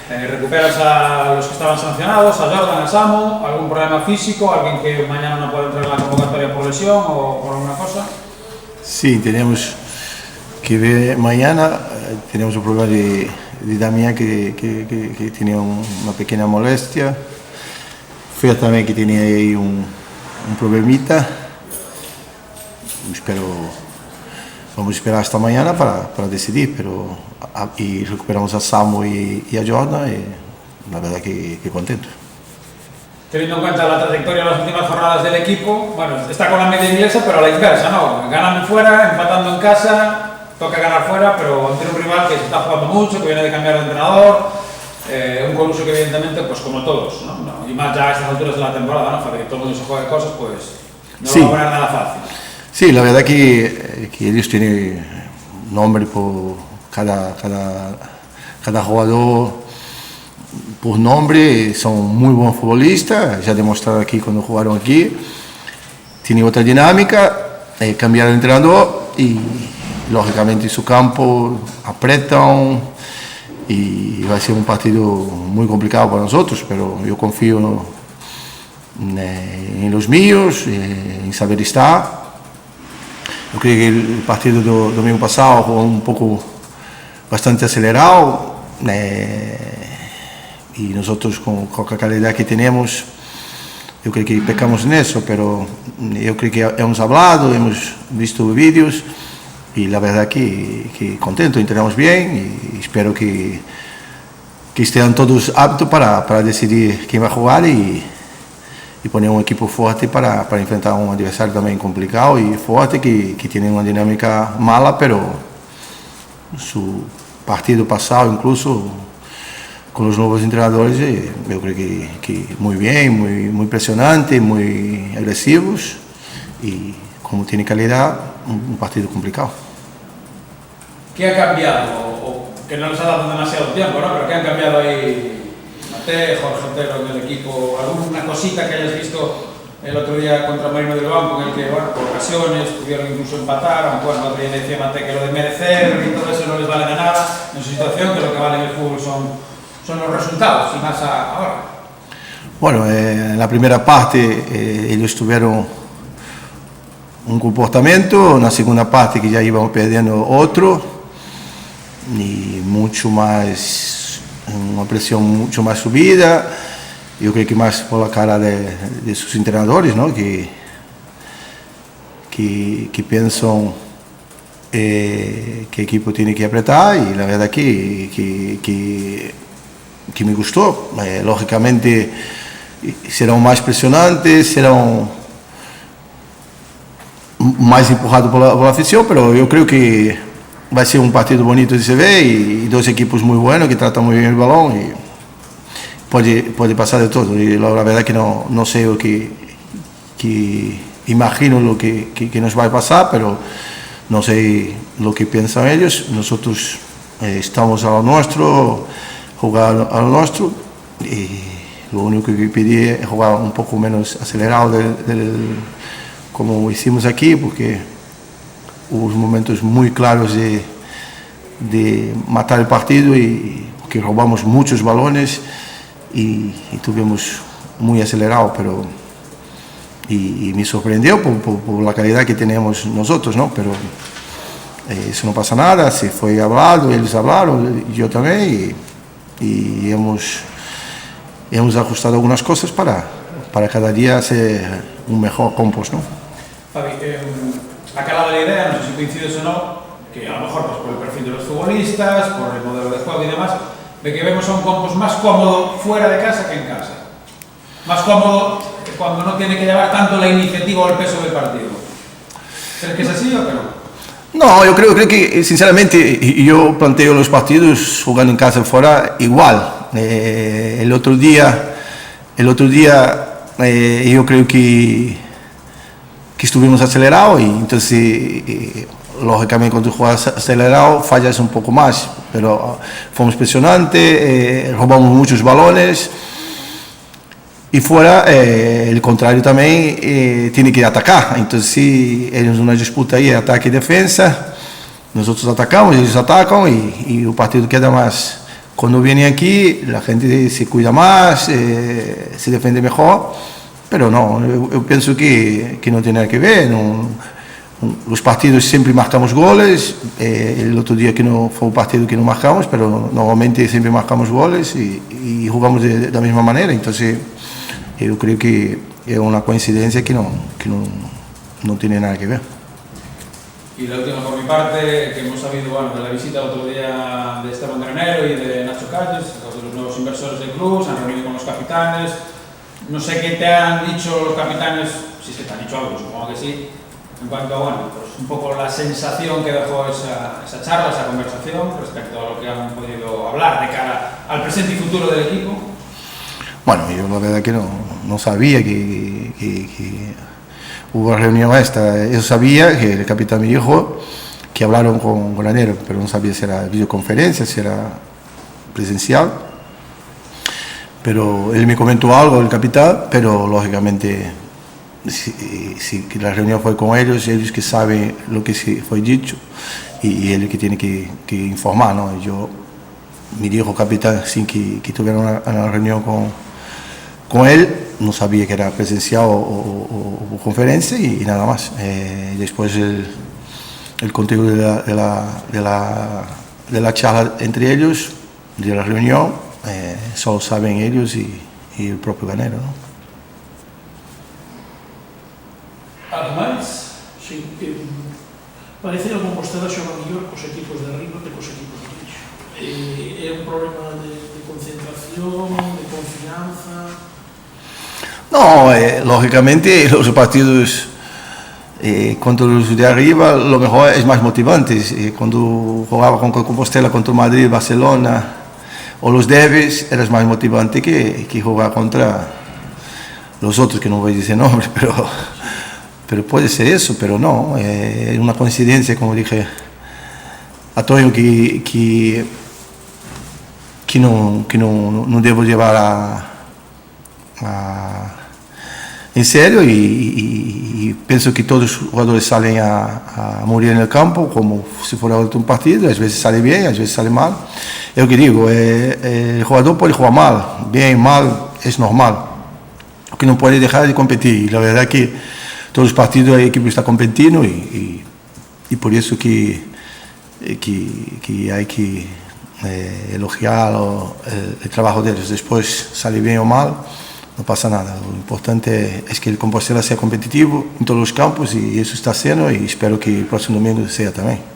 ¿Recuperas a los que estaban sancionados, a Jordan, a Samu? ¿Algún problema físico? ¿Alguien que mañana no puede entrar en la convocatoria por lesión o por alguna cosa? Sí, tenemos que ver mañana. Tenemos un problema de Damián que tenía una pequeña molestia. Fea también que tenía ahí un problemita. Vamos a esperar hasta mañana para decidir, y recuperamos a Samu y a Jordan, y la verdad que contento. Teniendo en cuenta la trayectoria de las últimas jornadas del equipo, bueno, está con la media inglesa, pero a la inversa, ¿no? Ganando fuera, empatando en casa, toca ganar fuera, pero ante un rival que se está jugando mucho, que viene de cambiar de entrenador, un Coruso que evidentemente, pues como todos, ¿no? Y más ya a estas alturas de la temporada, ¿no? Para que todo el mundo se juegue cosas, pues no sí. Va a poner nada fácil. Sí, la verdad que ellos tienen nombre por cada jugador por nombre, son muy buenos futbolistas, ya demostraron aquí cuando jugaron aquí, tienen otra dinámica, cambiaron el entrenador y lógicamente en su campo apretan y va a ser un partido muy complicado para nosotros, pero yo confío en los míos, en saber estar. Yo creo que el partido del domingo pasado fue un poco bastante acelerado, y nosotros con la calidad que tenemos, yo creo que pecamos en eso, pero yo creo que hemos hablado, hemos visto vídeos y la verdad que contento, entrenamos bien y espero que estén todos aptos para decidir quién va a jugar y poner un equipo fuerte para enfrentar a un adversario también complicado y fuerte que tiene una dinámica mala, pero su partido pasado incluso con los nuevos entrenadores yo creo que muy bien, muy impresionante, muy agresivos y como tiene calidad, un partido complicado. ¿Qué ha cambiado? O que no les ha dado demasiado tiempo, ¿no? Pero ¿qué han cambiado ahí? Mate, Jorge Otero en el equipo, alguna cosita que hayas visto el otro día contra Marino del Banco, en el que, bueno, por ocasiones pudieron incluso empatar, aunque bueno, el otro día decía Mate que lo de merecer y todo eso no les vale de nada en su situación, que lo que vale en el fútbol son los resultados, y más ahora. Bueno, en la primera parte ellos tuvieron un comportamiento, en la segunda parte que ya íbamos perdiendo otro, y mucho más, una presión mucho más subida, yo creo que más por la cara de sus entrenadores, ¿no? que piensan que el equipo tiene que apretar, y la verdad que me gustó. Lógicamente serán más presionantes, serán más empujados por la afición, pero yo creo que va a ser un partido bonito de se ver y dos equipos muy buenos que tratan muy bien el balón y puede pasar de todo. Y la verdad que no sé lo que imagino lo que nos va a pasar, pero no sé lo que piensan ellos. Nosotros estamos a lo nuestro, jugar a lo nuestro, y lo único que pedí es jugar un poco menos acelerado como hicimos aquí, porque hubo momentos muy claros de matar el partido y que robamos muchos balones y tuvimos muy acelerado, pero y me sorprendió por la calidad que tenemos nosotros, ¿no? Pero eso no pasa nada, se fue hablado, ellos hablaron, yo también, y hemos ajustado algunas cosas para cada día hacer un mejor compost, ¿no? Fabi, ha calado la idea, no sé si coincides o no, que a lo mejor pues, por el perfil de los futbolistas, por el modelo de juego y demás, de que vemos a un compost más cómodo fuera de casa que en casa. Más cómodo cuando no tiene que llevar tanto la iniciativa o el peso del partido. ¿Crees que es así o que no? No, yo creo que sinceramente yo planteo los partidos jugando en casa y fuera igual. El otro día yo creo que estuvimos acelerados y entonces lógicamente cuando juegas acelerado fallas un poco más, pero fomos impresionantes, robamos muchos balones y fuera el contrario también tiene que atacar, entonces ellos una disputa ahí, ataque y defensa, nosotros atacamos, ellos atacan y el partido queda más cuando viene aquí la gente se cuida más, se defiende mejor, pero no, yo pienso que no tiene nada que ver. Los partidos siempre marcamos goles, el otro día que no fue un partido que no marcamos, pero normalmente siempre marcamos goles y jugamos de la misma manera. Entonces yo creo que es una coincidencia que no tiene nada que ver. Y la última por mi parte, que hemos sabido, bueno, de la visita el otro día de Esteban Granero y de Nacho Calles, dos de los nuevos inversores del club, se han reunido con los capitanes. No sé qué te han dicho los capitanes, si es que te han dicho algo, supongo que sí, en cuanto a, bueno, pues un poco la sensación que dejó esa charla, esa conversación, respecto a lo que han podido hablar de cara al presente y futuro del equipo. Bueno, yo la verdad que no sabía que hubo una reunión esta. Yo sabía que el capitán me dijo que hablaron con Granero, pero no sabía si era videoconferencia, si era presencial. Pero él me comentó algo, el capitán, pero lógicamente si la reunión fue con ellos que saben lo que se fue dicho y él que tiene que informar, ¿no? Yo me dijo el capitán sin que tuviera una reunión con él, no sabía que era presencial o conferencia y nada más. Después el contenido de la charla entre ellos, de la reunión, solo saben ellos y el propio Granero, ¿no? Algo máis? Sí, parece que a Compostela xoga mellor cos equipos de arriba que cos equipos de baixo. É un problema de concentración, de confianza. No, lógicamente los partidos contra los de arriba lo mejor es más motivante. Cuando jugaba con Compostela contra Madrid, Barcelona o los derbis, era más motivante que jugar contra los otros, que no voy a decir nombre, pero puede ser eso, pero no, es una coincidencia, como dije a Toño, que no debo llevar en serio y pienso que todos los jugadores salen a morir en el campo como si fuera un partido. A veces sale bien, a veces sale mal. Es lo que digo, el jugador puede jugar mal, bien, mal, es normal, que no puede dejar de competir. Y la verdad que todos los partidos el equipo está competiendo y por eso que hay que elogiar el trabajo de ellos. Después sale bien o mal, no pasa nada. Lo importante es que el Compostela sea competitivo en todos los campos y eso está haciendo, y espero que el próximo domingo sea también.